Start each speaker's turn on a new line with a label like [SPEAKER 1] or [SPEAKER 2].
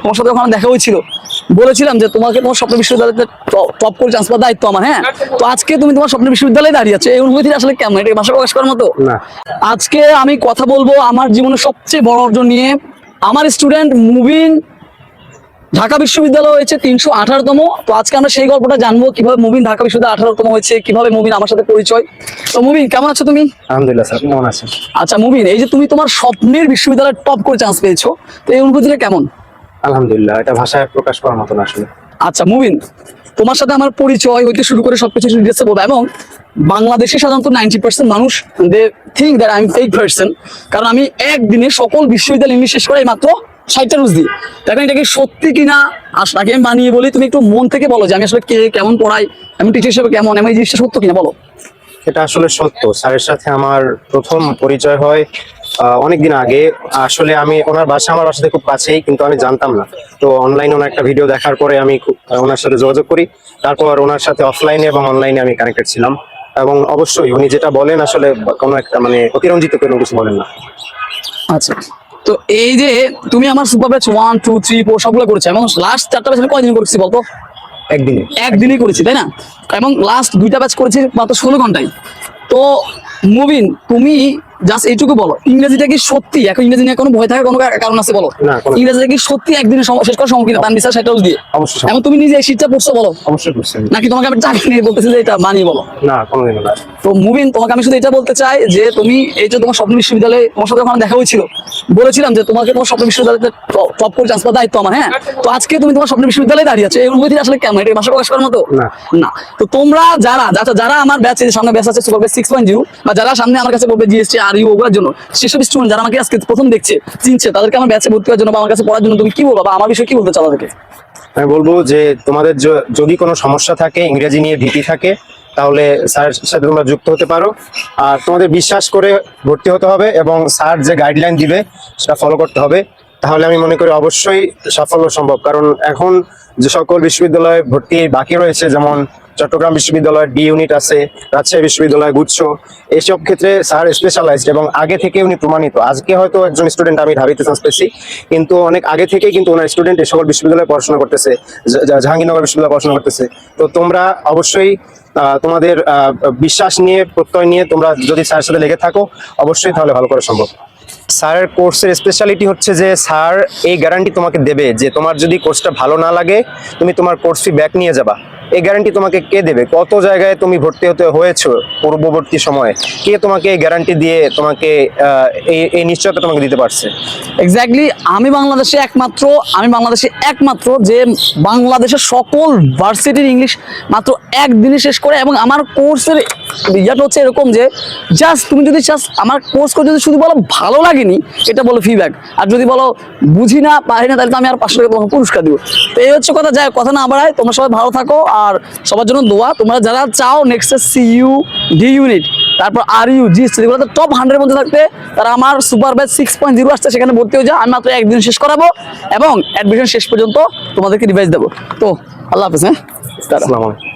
[SPEAKER 1] তোমার সাথে ওখানে দেখা হয়েছিল, বলেছিলাম যে তোমাকে তোমার স্বপ্ন বিশ্ববিদ্যালয়তে টপ করে চান্স পাওয়ার দায়িত্ব আমার। হ্যাঁ, তো আজকে তুমি তোমার স্বপ্ন বিশ্ববিদ্যালয়ে দাঁড়িয়ে আছো, এই অনুভূতি আসলে কেমন, এটা ভাষা প্রকাশ করার মতো না। আজকে আমি কথা বলবো আমার জীবনের সবচেয়ে বড় অর্জন নিয়ে। আমার স্টুডেন্ট মুবিন ঢাকা বিশ্ববিদ্যালয় হয়েছে 318তম। তো আজকে আমরা সেই গল্পটা জানবো, কিভাবে মুবিন ঢাকা বিশ্ববিদ্যালয় 18তম হয়েছে, কিভাবে মুবিন আমার সাথে পরিচয়। তো মুবিন কেমন আছো তুমি?
[SPEAKER 2] আলহামদুলিল্লাহ স্যার, কেমন আছেন?
[SPEAKER 1] আচ্ছা মুবিন, এই যে তুমি তোমার স্বপ্নের বিশ্ববিদ্যালয়ে টপ করে চান্স পেয়েছো, তো এই অনুভূতিটা কেমন?
[SPEAKER 2] আলহামদুলিল্লাহ, এটা ভাষায় প্রকাশ করার মতো না আসলে।
[SPEAKER 1] আচ্ছা মুবিন, তোমার সাথে আমার পরিচয় হইতে শুরু করে সবকিছু ডিটেইলসে বলবো। এবং বাংলাদেশে সাধারণত 90% মানুষ they think that I am fake person, কারণ আমি একদিনে সকল বিশ্ববিদ্যালয় ইংলিশ শেষ করে মাত্র 60টা রোজ দিই। এখন এটা কি সত্যি কিনা নাকি আমি বানিয়ে বলি? তুমি একটু মন থেকে বলো যে আমি আসলে কে, কেমন পড়াই, আমি টিচার হিসেবে কেমন, আমি এই জিনিসটা সত্য কিনা বলো।
[SPEAKER 2] এটা আসলে সত্য। স্যারের সাথে আমার প্রথম পরিচয় হয় অনেকদিন আগে। আসলে আমি ওনার বাসা আমার বাসা থেকে খুব কাছেই, কিন্তু আমি জানতাম না। তো অনলাইনে ওনার একটা ভিডিও দেখার পরে আমি ওনার সাথে যোগাযোগ করি। তারপর ওনার সাথে অফলাইনে এবং অনলাইনে আমি কানেক্টেড ছিলাম। এবং অবশ্যই উনি যেটা বলেন আসলে কোনো একটা মানে অতিরঞ্জিত কোনো কিছু বলেন না।
[SPEAKER 1] আচ্ছা, তো এই যে তুমি আমার সুপার ব্যাচ 1 2 3 4 সবগুলো করেছো, এবং লাস্ট 4টা ব্যাচ আমি কয়দিন করেছি বলতো? একদিনই করেছি, তাই না? এবং লাস্ট 2টা ব্যাচ করেছি মাত্র 16 ঘন্টায়। তো মুবিন, তুমি জাস্ট এইটুকু বলো, ইংরেজিটা কি সত্যি এখন ইংরেজি নিয়ে কোনো ভয় থাকার কোনো কারণ আছে বলো? ইংরেজিটা কি সত্যি একদিনে শেষ করা সম্ভব কিনা তার বিচার সেটা দিয়ে?
[SPEAKER 2] অবশ্যই।
[SPEAKER 1] এবং তুমি নিজে এই শীটটা পড়ছো বলো?
[SPEAKER 2] অবশ্যই করছি।
[SPEAKER 1] নাকি তোমাকে আমি চাকরি নিয়ে বলতেছি যে এটা মানিয়ে বলো?
[SPEAKER 2] না, কোনোদিনও না।
[SPEAKER 1] তো মুবিন, তোমাকে আমি শুধু এটা বলতে চাই যে তুমি এই যে তোমার স্বপ্ন বিশ্ববিদ্যালয়ে তোমার সাথে ওখানে দেখা হয়েছিল, বলেছিলাম যে তোমাকে তোমার স্বপ্ন বিশ্ববিদ্যালয়তে টপ করে চান্স পাওয়ার দায়িত্ব আমার। হ্যাঁ, তো আজকে তুমি তোমার স্বপ্ন বিশ্ববিদ্যালয়ে দাঁড়িয়ে আছো, এই অনুভূতি আসলে কেমন, এটা ভাষা প্রকাশ করার মতো না। তো তোমরা যারা আমার ব্যাচে সামনে ব্যাচ আছে সুপার ব্যাচ 6.0, বা যারা সামনে আমার কাছে বলবে জিএসটি আর ইউ ওগুলোর জন্য, সেসব স্টুডেন্ট যারা আমাকে আজকে প্রথম দেখছে, চিনছে, তাদেরকে আমার ব্যাচে ভর্তি হওয়ার জন্য বা আমার কাছে পড়ার জন্য তুমি কি বলবো, বা আমার বিষয়ে কি বলতে চাও তাদেরকে?
[SPEAKER 2] আমি বলবো যে তোমাদের যদি কোনো সমস্যা থাকে, ইংরেজি নিয়ে ভীতি থাকে, তাহলে স্যারের সাথে তোমরা যুক্ত হতে পারো। আর তোমাদের বিশ্বাস করে ভর্তি হতে হবে এবং স্যার যে গাইডলাইন দিবে সেটা ফলো করতে হবে। তাহলে আমি মনে করি অবশ্যই সাফল্য সম্ভব। কারণ এখন যে সকল বিশ্ববিদ্যালয়ে ভর্তি বাকি রয়েছে, যেমন চট্টগ্রাম বিশ্ববিদ্যালয় ডি ইউনিট আছে, রাজশাহী বিশ্ববিদ্যালয় গুচ্ছ, এইসব ক্ষেত্রে স্যার স্পেশালাইজড এবং আগে থেকে উনি প্রমাণিত। আজকে হয়তো একজন স্টুডেন্ট আমি ঢাবিতে চান্স পেয়েছি, কিন্তু অনেক আগে থেকে কিন্তু ওনার স্টুডেন্ট এই সকল বিশ্ববিদ্যালয়ে পড়াশোনা করতেছে, জাহাঙ্গীরনগর বিশ্ববিদ্যালয়ে পড়াশোনা করতেছে। তো তোমরা অবশ্যই তোমাদের বিশ্বাস নিয়ে, প্রত্যয় নিয়ে তোমরা যদি স্যারের সাথে লেগে থাকো, অবশ্যই তাহলে ভালো করা সম্ভব। স্যারের কোর্সের স্পেশালিটি হচ্ছে যে স্যার এই গ্যারান্টি তোমাকে দেবে যে তোমার যদি কোর্সটা ভালো না লাগে, তুমি তোমার কোর্স ফি ব্যাক নিয়ে যাবা। এই গ্যারান্টি তোমাকে কে দেবে? কত জায়গায় তুমি ভর্তি হতে হয়েছো পূর্ববর্তী সময়ে, কে তোমাকে এই গ্যারান্টি দিয়ে তোমাকে এই নিশ্চয়তা তোমাকে দিতে পারছে?
[SPEAKER 1] এক্স্যাক্টলি, আমি বাংলাদেশে একমাত্র যে বাংলাদেশের সকল ভার্সিটির ইংলিশ মাত্র একদিনে শেষ করে। এবং আমার কোর্সের ইয়াটা হচ্ছে এরকম যে জাস্ট তুমি যদি আমার কোর্স করে যদি শুধু বলো ভালো লাগেনি, এটা বলো ফিডব্যাক, আর যদি বলো বুঝি না পারি না, তাহলে তো আমি আর 500 টাকা তোমাকে পুরস্কার দিব। তো এই হচ্ছে কথা। যায় কথা না বাড়ায়, তোমরা সবাই ভালো থাকো আর সবার জন্য দোয়া। তোমরা যারা চাও নেক্সট সিইউ, ডি ইউনিট, তারপর আর ইউ, জিএসটি, এগুলোতে টপ 100 মধ্যে থাকতে, তারা আমার সুপার ব্যাচ 6.0 আসছে, সেখানে ভর্তি হয়ে যাও। আমি মাত্র একদিন শেষ করাবো এবং অ্যাডমিশন শেষ পর্যন্ত তোমাদেরকে রিভাইজ দেবো। তো আল্লাহ হাফেজ। হ্যাঁ,
[SPEAKER 2] আসসালামু আলাইকুম।